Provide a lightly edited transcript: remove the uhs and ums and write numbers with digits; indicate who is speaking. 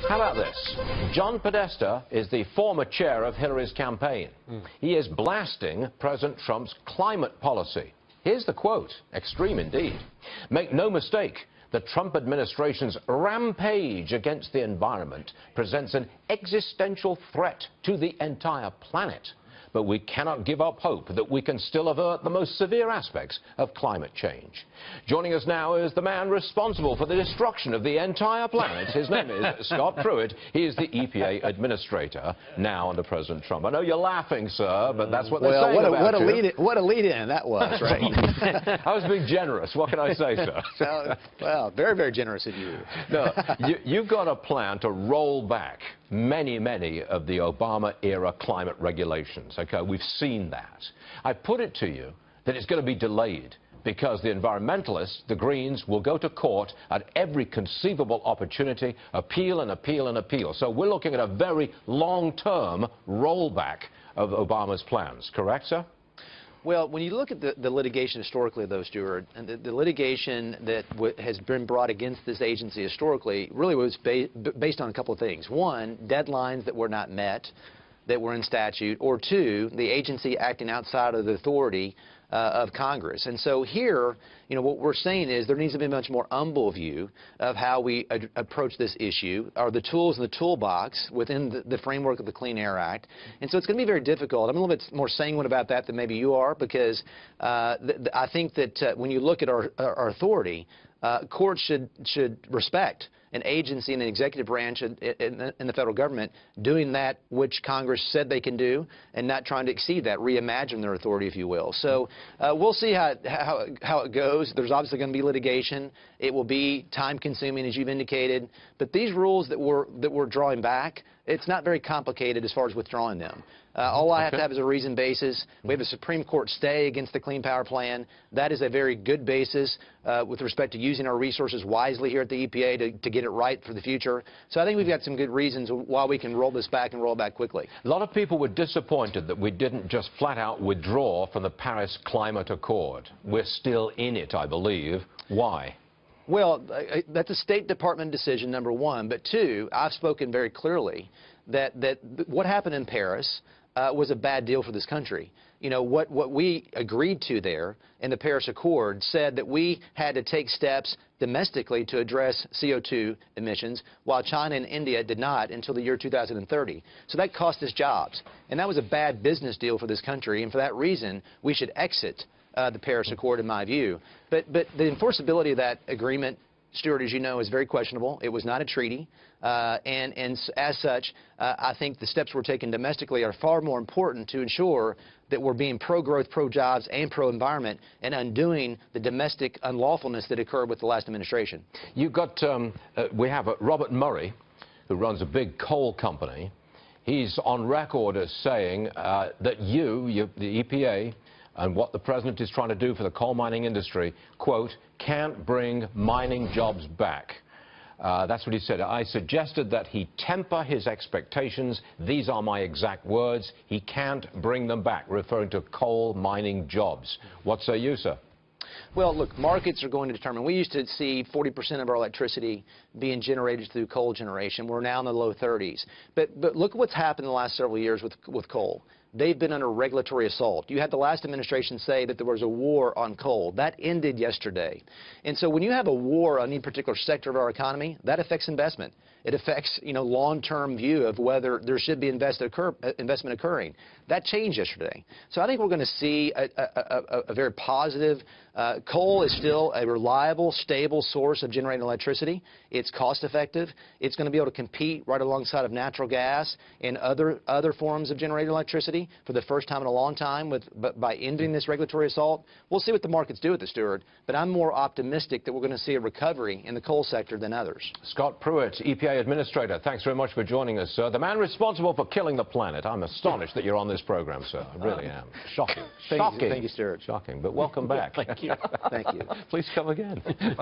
Speaker 1: How about this? John Podesta is the former chair of Hillary's campaign. He is blasting President Trump's climate policy. Here's the quote, extreme indeed. Make no mistake, the Trump administration's rampage against the environment presents an existential threat to the entire planet. But we cannot give up hope that we can still avert the most severe aspects of climate change. Joining us now is the man responsible for the destruction of the entire planet. His name is Scott Pruitt. He is the EPA administrator now under President Trump. I know you're laughing, sir, but that's what they're saying about you.
Speaker 2: What a lead-in that was, right?
Speaker 1: I was being generous. What can I say, sir?
Speaker 2: Well, very, very generous of you.
Speaker 1: No, you've got a plan to roll back many of the Obama-era climate regulations. Okay, we've seen that. I put it to you that it's going to be delayed because the environmentalists, the Greens, will go to court at every conceivable opportunity, appeal and appeal and appeal. So we're looking at a very long-term rollback of Obama's plans. Correct, sir?
Speaker 2: Well, when you look at the litigation historically, though, Stuart, and the litigation that has been brought against this agency historically really was based on a couple of things. One, deadlines that were not met, that were in statute, or two, the agency acting outside of the authority of Congress. And so here, you know, what we're saying is there needs to be a much more humble view of how we approach this issue, or the tools in the toolbox within the framework of the Clean Air Act. And so it's going to be very difficult. I'm a little bit more sanguine about that than maybe you are, because I think that when you look at our authority, courts should respect an agency in the executive branch in the federal government doing that which Congress said they can do and not trying to exceed that, reimagine their authority, if you will. So we'll see how it goes. There's obviously going to be litigation. It will be time-consuming, as you've indicated. But these rules that we're drawing back, it's not very complicated as far as withdrawing them. All I have to have is a reasoned basis. We have a Supreme Court stay against the Clean Power Plan. That is a very good basis with respect to using our resources wisely here at the EPA to get it right for the future. So I think we've got some good reasons why we can roll this back and roll back quickly.
Speaker 1: A lot of people were disappointed that we didn't just flat out withdraw from the Paris Climate Accord. We're still in it, I believe. Why?
Speaker 2: Well, that's a State Department decision, number one. But two, I've spoken very clearly that what happened in Paris was a bad deal for this country. You know, what we agreed to there in the Paris Accord said that we had to take steps domestically to address CO2 emissions, while China and India did not until the year 2030. So that cost us jobs. And that was a bad business deal for this country. And for that reason, we should exit the Paris Accord, in my view. But the enforceability of that agreement, Stuart, as you know, is very questionable. It was not a treaty. And as such, I think the steps we're taking domestically are far more important to ensure that we're being pro-growth, pro-jobs, and pro-environment, and undoing the domestic unlawfulness that occurred with the last administration.
Speaker 1: You've got, we have Robert Murray, who runs a big coal company. He's on record as saying that the EPA, and what the president is trying to do for the coal mining industry, quote, can't bring mining jobs back. That's what he said. I suggested that he temper his expectations. These are my exact words. He can't bring them back, referring to coal mining jobs. What say you, sir?
Speaker 2: Well, look, markets are going to determine. We used to see 40% of our electricity being generated through coal generation. We're now in the low 30s. But look at what's happened in the last several years with coal. They've been under regulatory assault. You had the last administration say that there was a war on coal. That ended yesterday. And so when you have a war on any particular sector of our economy, that affects investment. It affects, you know, long-term view of whether there should be investment occurring. That changed yesterday. So I think we're going to see a very positive. Coal is still a reliable, stable source of generating electricity. It's cost-effective. It's going to be able to compete right alongside of natural gas and other forms of generated electricity for the first time in a long time by ending this regulatory assault. We'll see what the markets do with it, Stuart, but I'm more optimistic that we're going to see a recovery in the coal sector than others.
Speaker 1: Scott Pruitt, EPA Administrator, thanks very much for joining us, sir. The man responsible for killing the planet. I'm astonished that you're on this program, sir. I really am. Shocking. Shocking.
Speaker 2: Thank you, Stuart.
Speaker 1: Shocking, but welcome back.
Speaker 2: Thank you. Thank you.
Speaker 1: Please come again.